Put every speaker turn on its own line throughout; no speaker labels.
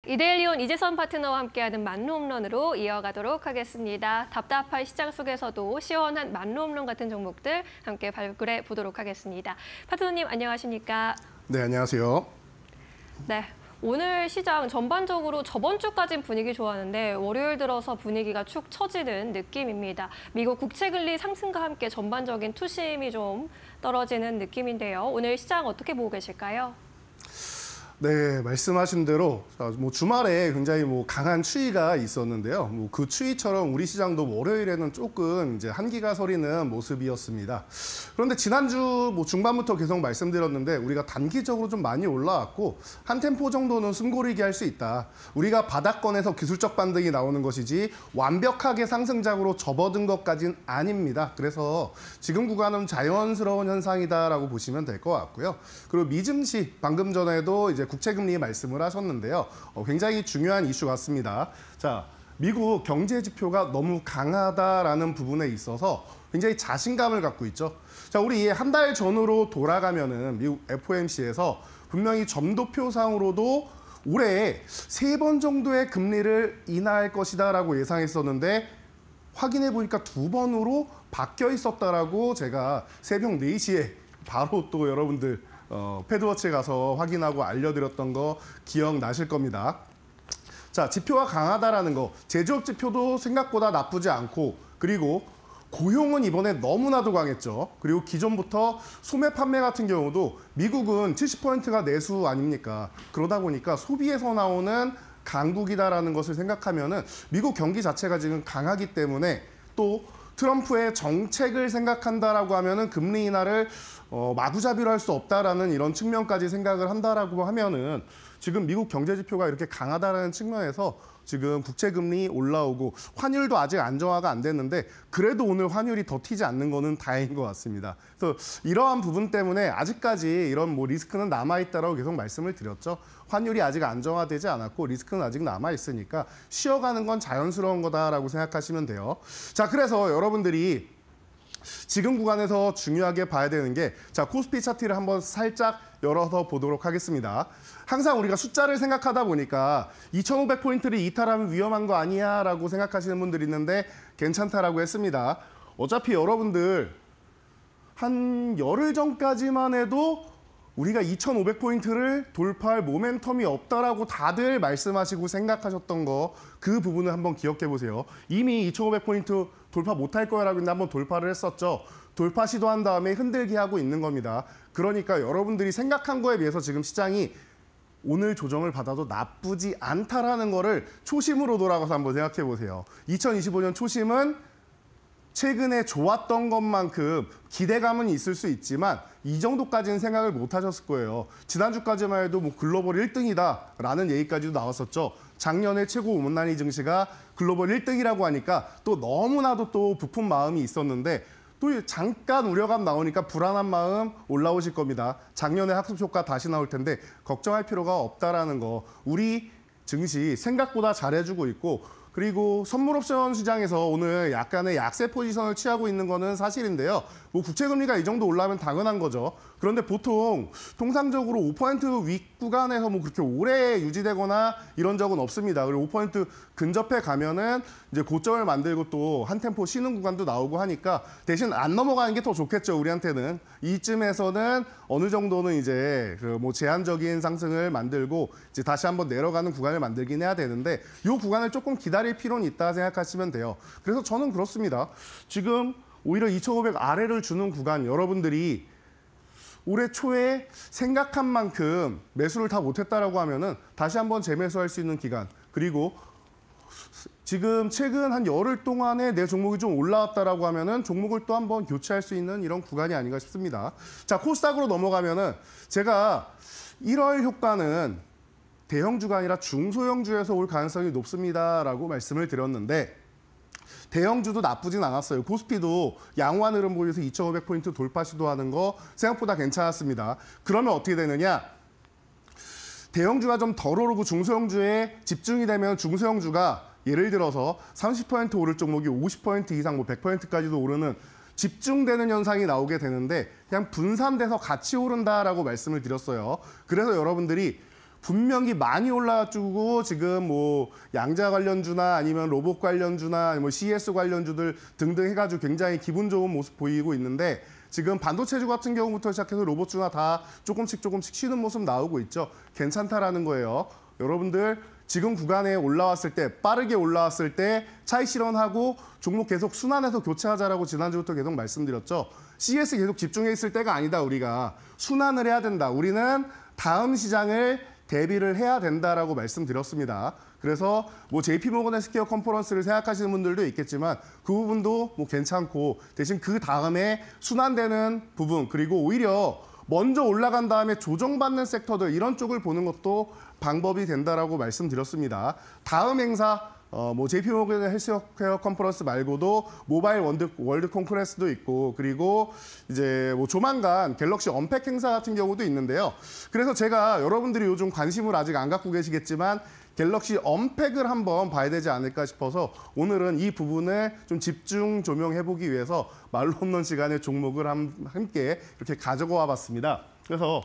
이데일리온 이재선 파트너와 함께하는 만루홈런으로 이어가도록 하겠습니다. 답답한 시장 속에서도 시원한 만루홈런 같은 종목들 함께 발굴해 보도록 하겠습니다. 파트너님 안녕하십니까?
네, 안녕하세요.
네. 오늘 시장 전반적으로 저번 주까진 분위기 좋았는데 월요일 들어서 분위기가 축 처지는 느낌입니다. 미국 국채금리 상승과 함께 전반적인 투심이 좀 떨어지는 느낌인데요. 오늘 시장 어떻게 보고 계실까요?
네, 말씀하신 대로 주말에 굉장히 강한 추위가 있었는데요. 그 추위처럼 우리 시장도 월요일에는 조금 이제 한기가 서리는 모습이었습니다. 그런데 지난주 중반부터 계속 말씀드렸는데 우리가 단기적으로 좀 많이 올라왔고 한 템포 정도는 숨고르기 할 수 있다. 우리가 바닥권에서 기술적 반등이 나오는 것이지 완벽하게 상승장으로 접어든 것까지는 아닙니다. 그래서 지금 구간은 자연스러운 현상이다라고 보시면 될 것 같고요. 그리고 미증시 방금 전에도 이제 국채금리 말씀을 하셨는데요. 굉장히 중요한 이슈 같습니다. 자, 미국 경제 지표가 너무 강하다라는 부분에 있어서 굉장히 자신감을 갖고 있죠. 자, 우리 한 달 전으로 돌아가면은 미국 FOMC에서 분명히 점도표상으로도 올해 3번 정도의 금리를 인하할 것이다라고 예상했었는데 확인해 보니까 2번으로 바뀌어 있었다라고 제가 새벽 4시에 바로 또 여러분들 패드워치에 가서 확인하고 알려드렸던 거 기억나실 겁니다. 자, 지표가 강하다라는 거, 제조업 지표도 생각보다 나쁘지 않고 그리고 고용은 이번에 너무나도 강했죠. 그리고 기존부터 소매 판매 같은 경우도 미국은 70%가 내수 아닙니까? 그러다 보니까 소비에서 나오는 강국이다라는 것을 생각하면은 미국 경기 자체가 지금 강하기 때문에 또 트럼프의 정책을 생각한다라고 하면은 금리 인하를 마구잡이로 할 수 없다라는 이런 측면까지 생각을 한다라고 하면은 지금 미국 경제 지표가 이렇게 강하다라는 측면에서 지금 국채금리 올라오고 환율도 아직 안정화가 안 됐는데 그래도 오늘 환율이 더 튀지 않는 거는 다행인 것 같습니다. 그래서 이러한 부분 때문에 아직까지 이런 리스크는 남아있다라고 계속 말씀을 드렸죠. 환율이 아직 안정화되지 않았고 리스크는 아직 남아있으니까 쉬어가는 건 자연스러운 거다라고 생각하시면 돼요. 자, 그래서 여러분들이 지금 구간에서 중요하게 봐야 되는 게 자, 코스피 차트를 한번 살짝 열어서 보도록 하겠습니다. 항상 우리가 숫자를 생각하다 보니까 2,500포인트를 이탈하면 위험한 거 아니야 라고 생각하시는 분들이 있는데 괜찮다라고 했습니다. 어차피 여러분들 한 열흘 전까지만 해도 우리가 2,500포인트를 돌파할 모멘텀이 없다라고 다들 말씀하시고 생각하셨던 거 그 부분을 한번 기억해 보세요. 이미 2,500포인트 돌파 못할 거라고 했는데 한번 돌파를 했었죠. 돌파 시도한 다음에 흔들기 하고 있는 겁니다. 그러니까 여러분들이 생각한 거에 비해서 지금 시장이 오늘 조정을 받아도 나쁘지 않다라는 거를 초심으로 돌아가서 한번 생각해 보세요. 2025년 초심은 최근에 좋았던 것만큼 기대감은 있을 수 있지만 이 정도까지는 생각을 못 하셨을 거예요. 지난주까지만 해도 글로벌 1등이다라는 얘기까지도 나왔었죠. 작년에 최고 원난이 증시가 글로벌 1등이라고 하니까 또 너무나도 또 부푼 마음이 있었는데 또 잠깐 우려감 나오니까 불안한 마음 올라오실 겁니다. 작년에 학습 효과 다시 나올 텐데 걱정할 필요가 없다라는 거. 우리 증시 생각보다 잘해주고 있고 그리고 선물 옵션 시장에서 오늘 약간의 약세 포지션을 취하고 있는 거는 사실인데요. 국채금리가 이 정도 올라가면 당연한 거죠. 그런데 보통 통상적으로 5% 윗구간에서 그렇게 오래 유지되거나 이런 적은 없습니다. 그리고 5% 근접해 가면은 이제 고점을 만들고 또 한 템포 쉬는 구간도 나오고 하니까 대신 안 넘어가는 게 더 좋겠죠, 우리한테는. 이쯤에서는 어느 정도는 이제 제한적인 상승을 만들고 이제 다시 한번 내려가는 구간을 만들긴 해야 되는데 이 구간을 조금 기다릴 필요는 있다 생각하시면 돼요. 그래서 저는 그렇습니다. 지금 오히려 2,500 아래를 주는 구간 여러분들이 올해 초에 생각한 만큼 매수를 다 못했다라고 하면은 다시 한번 재매수할 수 있는 기간 그리고 지금 최근 한 열흘 동안에 내 종목이 좀 올라왔다라고 하면은 종목을 또 한번 교체할 수 있는 이런 구간이 아닌가 싶습니다. 자, 코스닥으로 넘어가면은 제가 1월 효과는 대형주가 아니라 중소형주에서 올 가능성이 높습니다라고 말씀을 드렸는데 대형주도 나쁘진 않았어요. 코스피도 양호한 흐름 보여서 2,500포인트 돌파 시도하는 거 생각보다 괜찮았습니다. 그러면 어떻게 되느냐? 대형주가 좀 덜 오르고 중소형주에 집중이 되면 중소형주가 예를 들어서 30% 오를 종목이 50% 이상 100%까지도 오르는 집중되는 현상이 나오게 되는데 그냥 분산돼서 같이 오른다라고 말씀을 드렸어요. 그래서 여러분들이 분명히 많이 올라주고 지금 뭐 양자 관련주나 아니면 로봇 관련주나 뭐 CS 관련주들 등등 해가지고 굉장히 기분 좋은 모습 보이고 있는데 지금 반도체주 같은 경우부터 시작해서 로봇주나 다 조금씩 쉬는 모습 나오고 있죠. 괜찮다라는 거예요. 여러분들 지금 구간에 올라왔을 때 빠르게 올라왔을 때 차익 실현하고 종목 계속 순환해서 교체하자라고 지난주부터 계속 말씀드렸죠. CS 계속 집중해 있을 때가 아니다. 우리가 순환을 해야 된다. 우리는 다음 시장을 대비를 해야 된다라고 말씀드렸습니다. 그래서 뭐 JP모건 헬스케어 컨퍼런스를 생각하시는 분들도 있겠지만 그 부분도 뭐 괜찮고 대신 그 다음에 순환되는 부분 그리고 오히려 먼저 올라간 다음에 조정받는 섹터들 이런 쪽을 보는 것도 방법이 된다라고 말씀드렸습니다. 다음 행사 뭐 JP모건 헬스케어 컨퍼런스 말고도 모바일 월드 콘퍼런스도 있고 그리고 이제 뭐 조만간 갤럭시 언팩 행사 같은 경우도 있는데요. 그래서 제가 여러분들이 요즘 관심을 아직 안 갖고 계시겠지만 갤럭시 언팩을 한번 봐야 되지 않을까 싶어서 오늘은 이 부분을 좀 집중 조명해보기 위해서 말로 없는 시간에 종목을 함께 이렇게 가져와 봤습니다. 그래서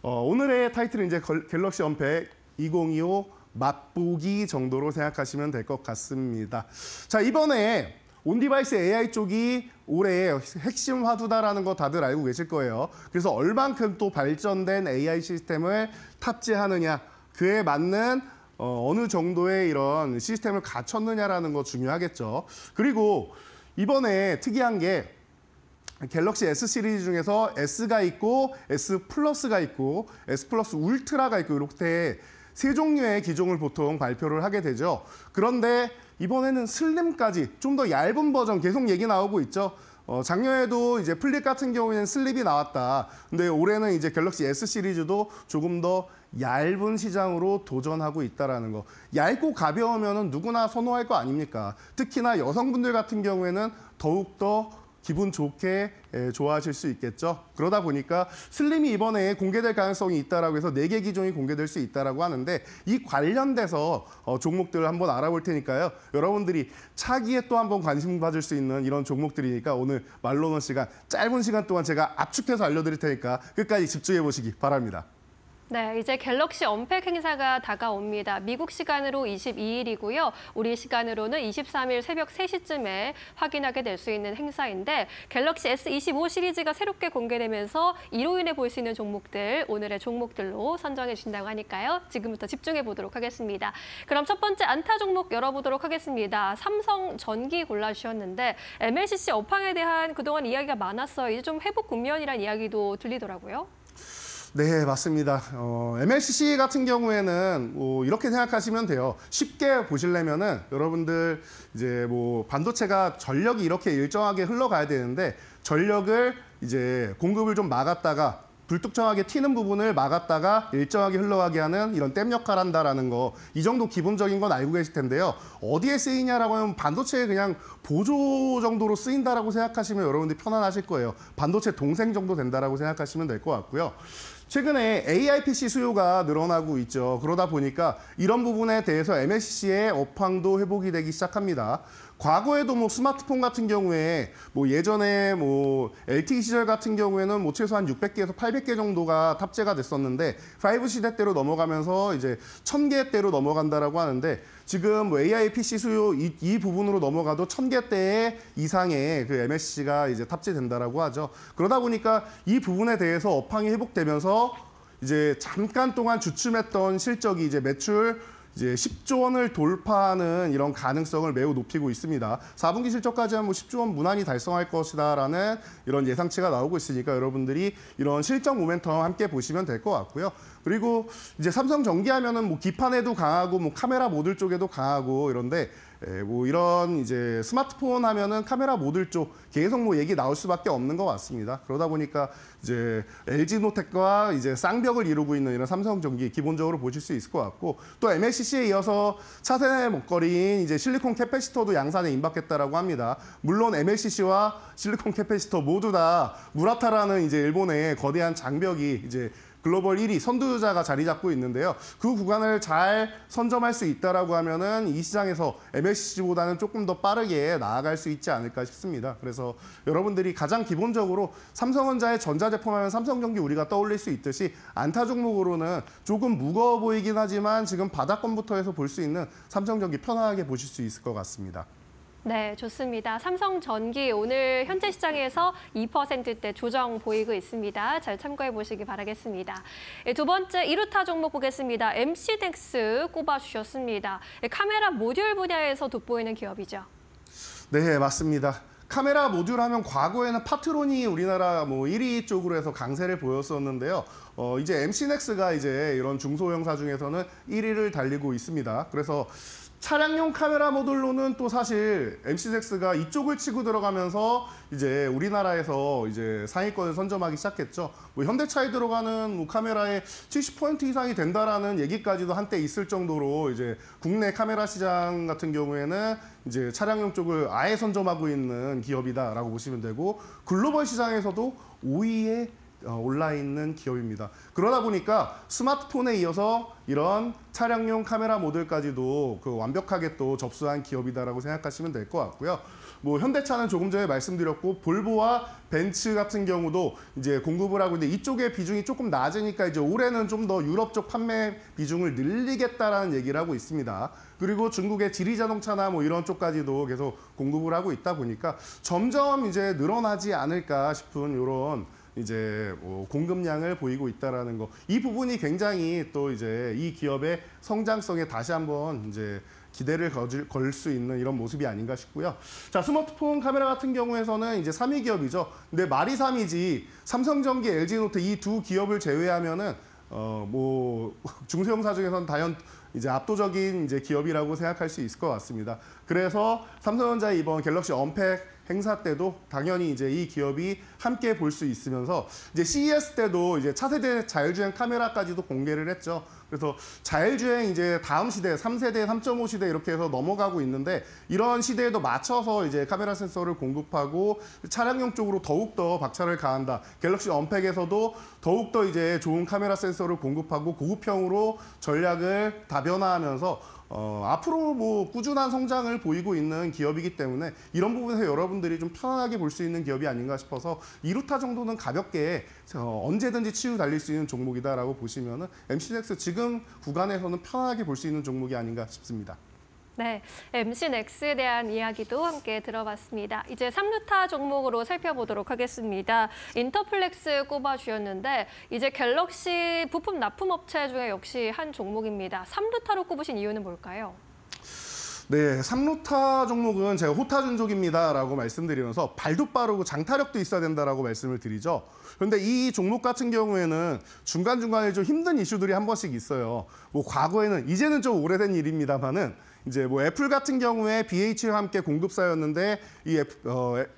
오늘의 타이틀은 이제 갤럭시 언팩 2025 맛보기 정도로 생각하시면 될 것 같습니다. 자, 이번에 온디바이스 AI 쪽이 올해 핵심 화두다라는 거 다들 알고 계실 거예요. 그래서 얼만큼 또 발전된 AI 시스템을 탑재하느냐, 그에 맞는 어느 정도의 이런 시스템을 갖췄느냐라는 거 중요하겠죠. 그리고 이번에 특이한 게 갤럭시 S 시리즈 중에서 S가 있고 S 플러스가 있고 S 플러스 울트라가 있고 이렇게 세 종류의 기종을 보통 발표를 하게 되죠. 그런데 이번에는 슬림까지 좀 더 얇은 버전 계속 얘기 나오고 있죠. 작년에도 이제 플립 같은 경우에는 슬립이 나왔다. 근데 올해는 이제 갤럭시 S 시리즈도 조금 더 얇은 시장으로 도전하고 있다라는 거. 얇고 가벼우면은 누구나 선호할 거 아닙니까? 특히나 여성분들 같은 경우에는 더욱더 기분 좋게 좋아하실 수 있겠죠. 그러다 보니까 슬림이 이번에 공개될 가능성이 있다라고 해서 4개 기종이 공개될 수 있다라고 하는데 이 관련돼서 종목들을 한번 알아볼 테니까요. 여러분들이 차기에 또 한번 관심 가질 수 있는 이런 종목들이니까 오늘 말로는 시간, 짧은 시간 동안 제가 압축해서 알려드릴 테니까 끝까지 집중해 보시기 바랍니다.
네, 이제 갤럭시 언팩 행사가 다가옵니다. 미국 시간으로 22일이고요. 우리 시간으로는 23일 새벽 3시쯤에 확인하게 될 수 있는 행사인데 갤럭시 S25 시리즈가 새롭게 공개되면서 이로 인해 볼 수 있는 종목들, 오늘의 종목들로 선정해 주신다고 하니까요. 지금부터 집중해 보도록 하겠습니다. 그럼 첫 번째 안타 종목 열어보도록 하겠습니다. 삼성전기 골라주셨는데 MLCC 업황에 대한 그동안 이야기가 많았어요. 이제 좀 회복 국면이라는 이야기도 들리더라고요.
네, 맞습니다. MLCC 같은 경우에는 뭐 이렇게 생각하시면 돼요. 쉽게 보시려면은 여러분들 이제 뭐 반도체가 전력이 이렇게 일정하게 흘러가야 되는데 전력을 이제 공급을 좀 막았다가 불특정하게 튀는 부분을 막았다가 일정하게 흘러가게 하는 이런 댐 역할을 한다라는 거. 이 정도 기본적인 건 알고 계실 텐데요. 어디에 쓰이냐라고 하면 반도체에 그냥 보조 정도로 쓰인다라고 생각하시면 여러분들이 편안하실 거예요. 반도체 동생 정도 된다라고 생각하시면 될 것 같고요. 최근에 AI PC 수요가 늘어나고 있죠. 그러다 보니까 이런 부분에 대해서 MLCC의 업황도 회복이 되기 시작합니다. 과거에도 뭐 스마트폰 같은 경우에 뭐 예전에 뭐 LTE 시절 같은 경우에는 뭐 최소한 600개에서 800개 정도가 탑재가 됐었는데 5 시대대로 넘어가면서 이제 1000개대로 넘어간다라고 하는데 지금 뭐 AI PC 수요 이 부분으로 넘어가도 1000개대 이상의 그 MLCC가 이제 탑재된다라고 하죠. 그러다 보니까 이 부분에 대해서 업황이 회복되면서 이제 잠깐 동안 주춤했던 실적이 이제 매출 이제 10조 원을 돌파하는 이런 가능성을 매우 높이고 있습니다. 4분기 실적까지 하면 뭐 10조 원 무난히 달성할 것이다라는 이런 예상치가 나오고 있으니까 여러분들이 이런 실적 모멘텀 함께 보시면 될 것 같고요. 그리고 이제 삼성전기 하면은 뭐 기판에도 강하고 뭐 카메라 모듈 쪽에도 강하고 이런데 뭐 이런 이제 스마트폰 하면은 카메라 모듈 쪽 계속 뭐 얘기 나올 수밖에 없는 것 같습니다. 그러다 보니까 이제 LG노텍과 이제 쌍벽을 이루고 있는 이런 삼성전기 기본적으로 보실 수 있을 것 같고 또 MLCC에 이어서 차세대 먹거리인 이제 실리콘 캐패시터도 양산에 임박했다라고 합니다. 물론 MLCC와 실리콘 캐패시터 모두 다 무라타라는 이제 일본의 거대한 장벽이 이제 글로벌 1위 선두주자가 자리 잡고 있는데요. 그 구간을 잘 선점할 수 있다라고 하면은 이 시장에서 MLCC보다는 조금 더 빠르게 나아갈 수 있지 않을까 싶습니다. 그래서 여러분들이 가장 기본적으로 삼성전자의 전자제품 하면 삼성전기 우리가 떠올릴 수 있듯이 안타 종목으로는 조금 무거워 보이긴 하지만 지금 바닥권부터 해서 볼 수 있는 삼성전기 편하게 보실 수 있을 것 같습니다.
네, 좋습니다. 삼성전기 오늘 현재 시장에서 2%대 조정 보이고 있습니다. 잘 참고해 보시기 바라겠습니다. 두 번째 2루타 종목 보겠습니다. MC넥스 꼽아주셨습니다. 카메라 모듈 분야에서 돋보이는 기업이죠.
네, 맞습니다. 카메라 모듈 하면 과거에는 파트론이 우리나라 1위 쪽으로 해서 강세를 보였었는데요. 이제 MC넥스가 이제 이런 중소형사 중에서는 1위를 달리고 있습니다. 그래서 차량용 카메라 모듈로는 또 사실 MC넥스가 이쪽을 치고 들어가면서 이제 우리나라에서 이제 상위권을 선점하기 시작했죠. 현대차에 들어가는 카메라에 70% 이상이 된다라는 얘기까지도 한때 있을 정도로 이제 국내 카메라 시장 같은 경우에는 이제 차량용 쪽을 아예 선점하고 있는 기업이다라고 보시면 되고 글로벌 시장에서도 5위에 올라 있는 기업입니다. 그러다 보니까 스마트폰에 이어서 이런 차량용 카메라 모듈까지도 완벽하게 또 접수한 기업이다라고 생각하시면 될 것 같고요. 현대차는 조금 전에 말씀드렸고 볼보와 벤츠 같은 경우도 이제 공급을 하고 있는데 이쪽의 비중이 조금 낮으니까 이제 올해는 좀 더 유럽 쪽 판매 비중을 늘리겠다라는 얘기를 하고 있습니다. 그리고 중국의 지리자동차나 이런 쪽까지도 계속 공급을 하고 있다 보니까 점점 이제 늘어나지 않을까 싶은 이런 이제 공급량을 보이고 있다라는 거. 이 부분이 굉장히 또 이제 이 기업의 성장성에 다시 한번 이제 기대를 걸 수 있는 이런 모습이 아닌가 싶고요. 자, 스마트폰 카메라 같은 경우에서는 이제 3위 기업이죠. 근데 말이 3위지 삼성전기, LG노트 이 두 기업을 제외하면은 중소형사 중에서는 다연 이제 압도적인 이제 기업이라고 생각할 수 있을 것 같습니다. 그래서 삼성전자의 이번 갤럭시 언팩 행사 때도 당연히 이제 이 기업이 함께 볼 수 있으면서 이제 CES 때도 이제 차세대 자율주행 카메라까지도 공개를 했죠. 그래서 자율주행 이제 다음 시대 3세대, 3.5 시대 이렇게 해서 넘어가고 있는데 이런 시대에도 맞춰서 이제 카메라 센서를 공급하고 차량용 쪽으로 더욱더 박차를 가한다. 갤럭시 언팩에서도 더욱더 이제 좋은 카메라 센서를 공급하고 고급형으로 전략을 다변화하면서 앞으로 꾸준한 성장을 보이고 있는 기업이기 때문에 이런 부분에서 여러분들이 좀 편안하게 볼 수 있는 기업이 아닌가 싶어서 2루타 정도는 가볍게 언제든지 치유 달릴 수 있는 종목이다라고 보시면은 MC넥스 지금 구간에서는 편안하게 볼 수 있는 종목이 아닌가 싶습니다.
네, MC넥스에 대한 이야기도 함께 들어봤습니다. 이제 3루타 종목으로 살펴보도록 하겠습니다. 인터플렉스 꼽아주셨는데 이제 갤럭시 부품 납품업체 중에 역시 한 종목입니다. 3루타로 꼽으신 이유는 뭘까요?
네, 3루타 종목은 제가 호타준족입니다라고 말씀드리면서 발도 빠르고 장타력도 있어야 된다라고 말씀을 드리죠. 그런데 이 종목 같은 경우에는 중간중간에 좀 힘든 이슈들이 한 번씩 있어요. 과거에는 이제는 좀 오래된 일입니다만은 이제 애플 같은 경우에 BH와 함께 공급사였는데 이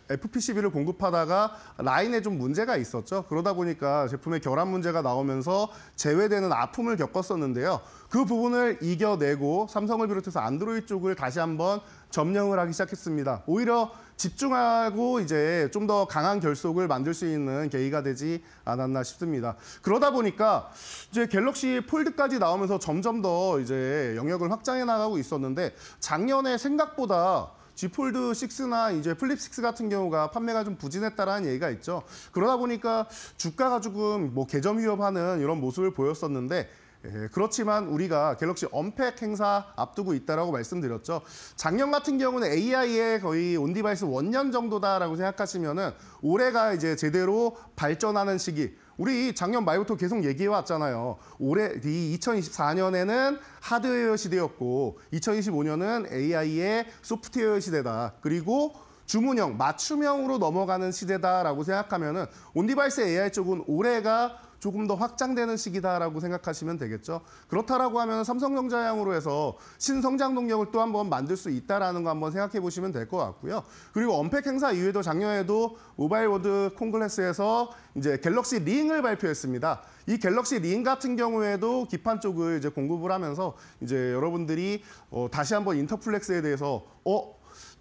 FPCB를 공급하다가 라인에 좀 문제가 있었죠. 그러다 보니까 제품의 결함 문제가 나오면서 제외되는 아픔을 겪었었는데요. 그 부분을 이겨내고 삼성을 비롯해서 안드로이드 쪽을 다시 한번 점령을 하기 시작했습니다. 오히려 집중하고 이제 좀 더 강한 결속을 만들 수 있는 계기가 되지 않았나 싶습니다. 그러다 보니까 이제 갤럭시 폴드까지 나오면서 점점 더 이제 영역을 확장해 나가고 있었는데 작년에 생각보다 G 폴드 6나 이제 플립 6 같은 경우가 판매가 좀 부진했다라는 얘기가 있죠. 그러다 보니까 주가가 조금 개점 위협하는 이런 모습을 보였었는데 그렇지만 우리가 갤럭시 언팩 행사 앞두고 있다라고 말씀드렸죠. 작년 같은 경우는 AI의 거의 온디바이스 원년 정도다라고 생각하시면은 올해가 이제 제대로 발전하는 시기. 우리 작년 말부터 계속 얘기해 왔잖아요. 올해 이 2024년에는 하드웨어 시대였고 2025년은 AI의 소프트웨어 시대다. 그리고 주문형, 맞춤형으로 넘어가는 시대다라고 생각하면은 온디바이스 AI 쪽은 올해가 조금 더 확장되는 시기다라고 생각하시면 되겠죠. 그렇다라고 하면 삼성전자향으로 해서 신성장 동력을 또 한번 만들 수 있다라는 거 한번 생각해 보시면 될 것 같고요. 그리고 언팩 행사 이후에도 작년에도 모바일 워드 콩글래스에서 이제 갤럭시 링을 발표했습니다. 이 갤럭시 링 같은 경우에도 기판 쪽을 이제 공급을 하면서 이제 여러분들이 다시 한번 인터플렉스에 대해서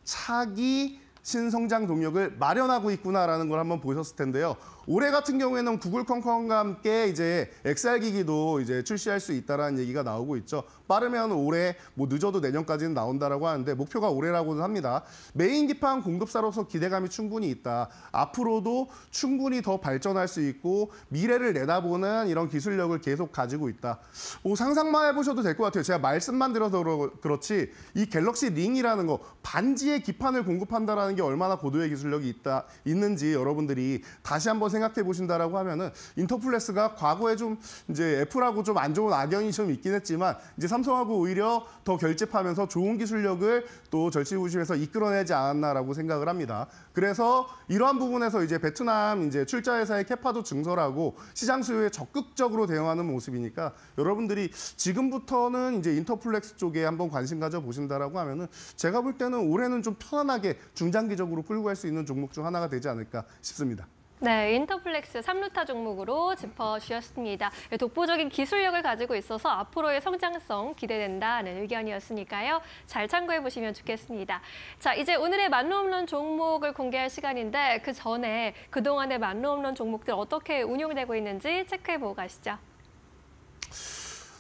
차기 신성장 동력을 마련하고 있구나라는 걸 한번 보셨을 텐데요. 올해 같은 경우에는 구글 컴컴과 함께 이제 XR 기기도 이제 출시할 수 있다라는 얘기가 나오고 있죠. 빠르면 올해, 뭐 늦어도 내년까지는 나온다라고 하는데 목표가 올해라고는 합니다. 메인 기판 공급사로서 기대감이 충분히 있다. 앞으로도 충분히 더 발전할 수 있고 미래를 내다보는 이런 기술력을 계속 가지고 있다. 뭐 상상만 해보셔도 될 것 같아요. 제가 말씀만 들어서 그렇지 이 갤럭시 링이라는 거 반지의 기판을 공급한다라는 게 얼마나 고도의 기술력이 있는지 여러분들이 다시 한번 생각해 보신다라고 하면은 인터플렉스가 과거에 좀 이제 애플하고 좀 안 좋은 악연이 좀 있긴 했지만 이제 삼성하고 오히려 더 결집하면서 좋은 기술력을 또 절치부심해서 이끌어내지 않았나라고 생각을 합니다. 그래서 이러한 부분에서 이제 베트남 이제 출자 회사의 캐파도 증설하고 시장 수요에 적극적으로 대응하는 모습이니까 여러분들이 지금부터는 이제 인터플렉스 쪽에 한번 관심 가져 보신다라고 하면은 제가 볼 때는 올해는 좀 편안하게 중장기적으로 끌고 갈 수 있는 종목 중 하나가 되지 않을까 싶습니다.
네, 인터플렉스 3루타 종목으로 짚어주셨습니다. 독보적인 기술력을 가지고 있어서 앞으로의 성장성 기대된다는 의견이었으니까요. 잘 참고해 보시면 좋겠습니다. 자, 이제 오늘의 만루홈런 종목을 공개할 시간인데 그 전에 그동안의 만루홈런 종목들 어떻게 운용되고 있는지 체크해 보고 가시죠.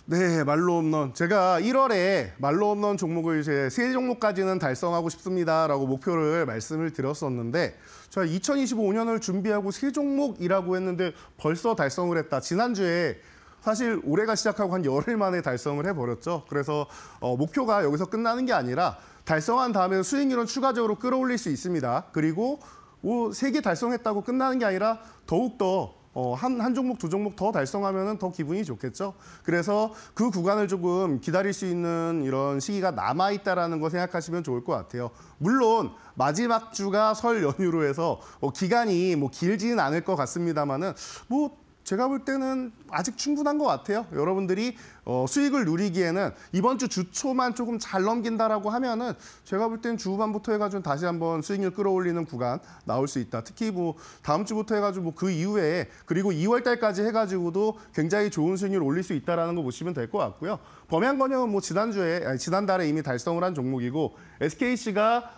네, 말로 홈런. 제가 1월에 말로 홈런 종목을 이제 3종목까지는 달성하고 싶습니다라고 목표를 말씀을 드렸었는데 제가 2025년을 준비하고 3종목이라고 했는데 벌써 달성을 했다. 지난주에 사실 올해가 시작하고 한 열흘 만에 달성을 해버렸죠. 그래서 목표가 여기서 끝나는 게 아니라 달성한 다음에 수익률은 추가적으로 끌어올릴 수 있습니다. 그리고 3개 달성했다고 끝나는 게 아니라 더욱더 한 종목, 2종목 더 달성하면 더 기분이 좋겠죠. 그래서 그 구간을 조금 기다릴 수 있는 이런 시기가 남아있다라는 거 생각하시면 좋을 것 같아요. 물론 마지막 주가 설 연휴로 해서 기간이 뭐 길지는 않을 것 같습니다만은 제가 볼 때는 아직 충분한 것 같아요. 여러분들이 수익을 누리기에는 이번 주 초만 조금 잘 넘긴다라고 하면은 제가 볼 때는 주 후반부터 해가지고 다시 한번 수익률 끌어올리는 구간 나올 수 있다. 특히 다음 주부터 해가지고 그 이후에 그리고 2월 달까지 해가지고도 굉장히 좋은 수익률 올릴 수 있다라는 거 보시면 될 것 같고요. 범양건영은 지난달에 이미 달성을 한 종목이고 SKC가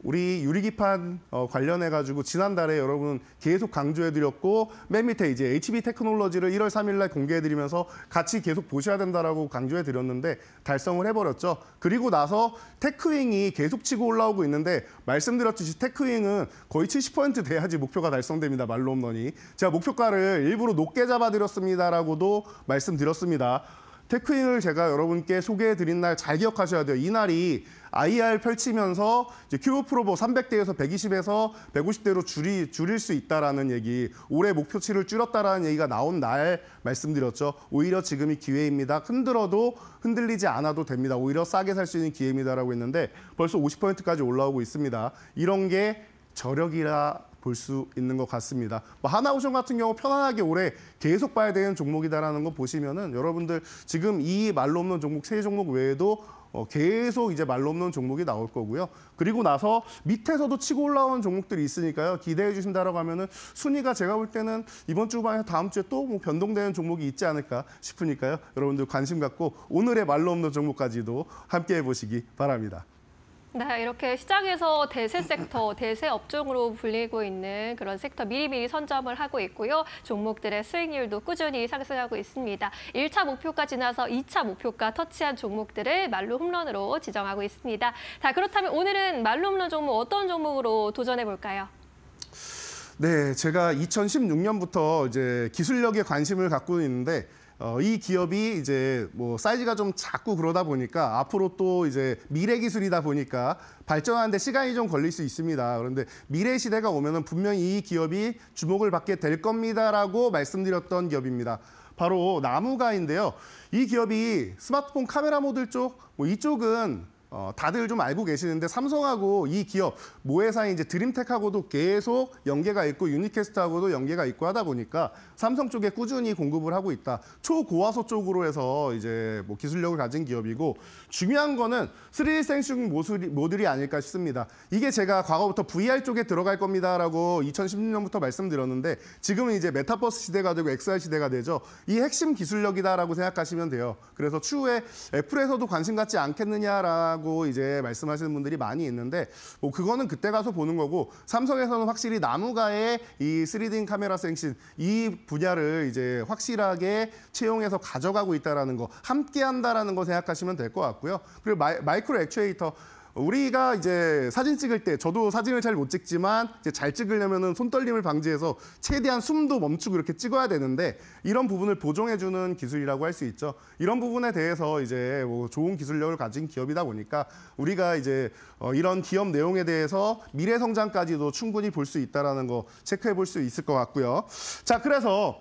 우리 유리기판 관련해가지고 지난달에 여러분 계속 강조해드렸고 맨 밑에 이제 HB 테크놀로지를 1월 3일 날 공개해드리면서 같이 계속 보셔야 된다라고 강조해드렸는데 달성을 해버렸죠. 그리고 나서 테크윙이 계속 치고 올라오고 있는데 말씀드렸듯이 테크윙은 거의 70% 돼야지 목표가 달성됩니다. 말로 홈런이. 제가 목표가를 일부러 높게 잡아드렸습니다라고도 말씀드렸습니다. 테크윙을 제가 여러분께 소개해드린 날 잘 기억하셔야 돼요. 이 날이 IR 펼치면서 이제 큐브 프로보 300대에서 120에서 150대로 줄일 수 있다라는 얘기, 올해 목표치를 줄였다라는 얘기가 나온 날 말씀드렸죠. 오히려 지금이 기회입니다. 흔들어도 흔들리지 않아도 됩니다. 오히려 싸게 살 수 있는 기회입니다라고 했는데 벌써 50%까지 올라오고 있습니다. 이런 게 저력이라 볼 수 있는 것 같습니다. 하나오션 같은 경우 편안하게 올해 계속 봐야 되는 종목이다라는 거 보시면은 여러분들 지금 이 말로 없는 종목 3종목 외에도 계속 이제 말로 없는 종목이 나올 거고요. 그리고 나서 밑에서도 치고 올라오는 종목들이 있으니까요. 기대해 주신다라고 하면은 순위가 제가 볼 때는 이번 주 반에 다음 주에 또 변동되는 종목이 있지 않을까 싶으니까요. 여러분들 관심 갖고 오늘의 말로 없는 종목까지도 함께 해보시기 바랍니다.
네, 이렇게 시장에서 대세 섹터, 대세 업종으로 불리고 있는 그런 섹터 미리미리 선점을 하고 있고요. 종목들의 수익률도 꾸준히 상승하고 있습니다. 1차 목표가 지나서 2차 목표가 터치한 종목들을 말로 홈런으로 지정하고 있습니다. 자, 그렇다면 오늘은 말로 홈런 종목 어떤 종목으로 도전해 볼까요?
네, 제가 2016년부터 이제 기술력에 관심을 갖고 있는데 이 기업이 이제 사이즈가 좀 작고 그러다 보니까 앞으로 또 이제 미래 기술이다 보니까 발전하는데 시간이 좀 걸릴 수 있습니다. 그런데 미래 시대가 오면은 분명히 이 기업이 주목을 받게 될 겁니다라고 말씀드렸던 기업입니다. 바로 나무가인데요. 이 기업이 스마트폰 카메라 모듈 쪽, 이쪽은 다들 좀 알고 계시는데 삼성하고 이 기업 모회사인 이제 드림텍하고도 계속 연계가 있고 유니캐스트하고도 연계가 있고 하다 보니까 삼성 쪽에 꾸준히 공급을 하고 있다. 초고화소 쪽으로 해서 이제 기술력을 가진 기업이고 중요한 거는 3D 센싱 모듈이 아닐까 싶습니다. 이게 제가 과거부터 VR 쪽에 들어갈 겁니다라고 2016년부터 말씀드렸는데 지금은 이제 메타버스 시대가 되고 XR 시대가 되죠. 이 핵심 기술력이다라고 생각하시면 돼요. 그래서 추후에 애플에서도 관심 갖지 않겠느냐라고 좋다라고 이제 말씀하시는 분들이 많이 있는데 뭐 그거는 그때 가서 보는 거고 삼성에서는 확실히 나무가의 이 3D 카메라 생신 이 분야를 이제 확실하게 채용해서 가져가고 있다라는 거, 함께 한다라는 거 생각하시면 될 것 같고요. 그리고 마이크로 액추에이터 우리가 이제 사진 찍을 때 저도 사진을 잘 못 찍지만 이제 잘 찍으려면은 손떨림을 방지해서 최대한 숨도 멈추고 이렇게 찍어야 되는데 이런 부분을 보정해주는 기술이라고 할 수 있죠. 이런 부분에 대해서 이제 뭐 좋은 기술력을 가진 기업이다 보니까 우리가 이제 이런 기업 내용에 대해서 미래 성장까지도 충분히 볼 수 있다라는 거 체크해 볼 수 있을 것 같고요. 자, 그래서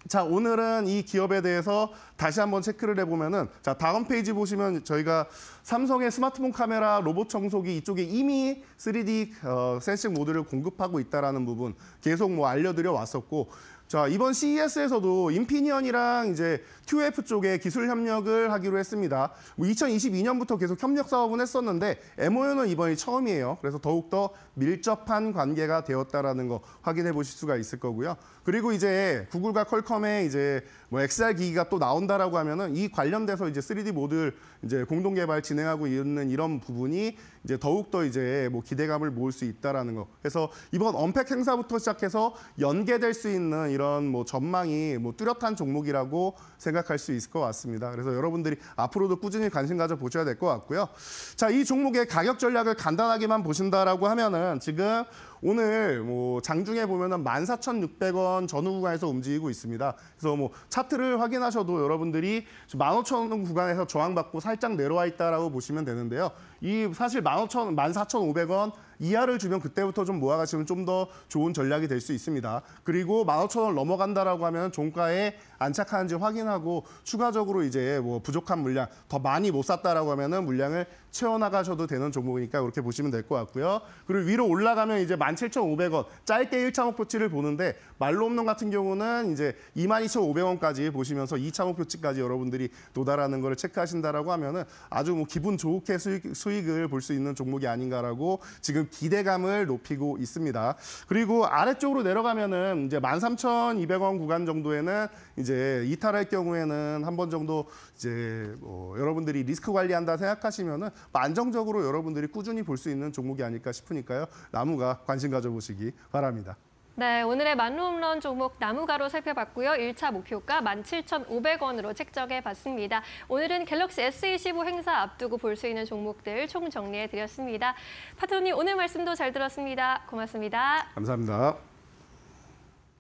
자, 오늘은 이 기업에 대해서 다시 한번 체크를 해보면은 자, 다음 페이지 보시면 저희가 삼성의 스마트폰 카메라 로봇 청소기 이쪽에 이미 3D 센싱 모드를 공급하고 있다라는 부분 계속 뭐 알려드려 왔었고 자, 이번 CES에서도 인피니언이랑 이제 QF 쪽에 기술 협력을 하기로 했습니다. 뭐 2022년부터 계속 협력 사업은 했었는데 MOU는 이번이 처음이에요. 그래서 더욱더 밀접한 관계가 되었다라는 거 확인해 보실 수가 있을 거고요. 그리고 이제 구글과 퀄컴의 이제 뭐 XR 기기가 또 나온다라고 하면은 이 관련돼서 이제 3D 모듈 이제 공동 개발 진행하고 있는 이런 부분이 이제 더욱더 이제 뭐 기대감을 모을 수 있다라는 거. 그래서 이번 언팩 행사부터 시작해서 연계될 수 있는 이런 뭐 전망이 뭐 뚜렷한 종목이라고 생각할 수 있을 것 같습니다. 그래서 여러분들이 앞으로도 꾸준히 관심 가져 보셔야 될 것 같고요. 자, 이 종목의 가격 전략을 간단하게만 보신다라고 하면은 지금 오늘 뭐 장중에 보면은 14,600원 전후 구간에서 움직이고 있습니다. 그래서 뭐 차트를 확인하셔도 여러분들이 15,000원 구간에서 저항받고 살짝 내려와 있다라고 보시면 되는데요. 이 사실 14,500원 이하를 주면 그때부터 좀 모아가시면 좀 더 좋은 전략이 될 수 있습니다. 그리고 15,000원 넘어간다라고 하면 종가에 안착하는지 확인하고 추가적으로 이제 뭐 부족한 물량 더 많이 못 샀다라고 하면은 물량을 채워나가셔도 되는 종목이니까 그렇게 보시면 될 것 같고요. 그리고 위로 올라가면 이제 17,500원 짧게 1차 목표치를 보는데 말로 없는 같은 경우는 이제 22,500원까지 보시면서 2차 목표치까지 여러분들이 도달하는 거를 체크하신다라고 하면은 아주 뭐 기분 좋게 수익을 볼 수 있는 종목이 아닌가라고 지금 기대감을 높이고 있습니다. 그리고 아래쪽으로 내려가면은 이제 13,200원 구간 정도에는 이제 이탈할 경우에는 한 번 정도 이제 뭐 여러분들이 리스크 관리한다 생각하시면은 안정적으로 여러분들이 꾸준히 볼 수 있는 종목이 아닐까 싶으니까요. 나무가 관심 가져보시기 바랍니다.
네, 오늘의 만루홈런 종목 나무가로 살펴봤고요. 1차 목표가 17,500원으로 책정해봤습니다. 오늘은 갤럭시 S25 행사 앞두고 볼 수 있는 종목들 총 정리해드렸습니다. 파트너님 오늘 말씀도 잘 들었습니다. 고맙습니다.
감사합니다.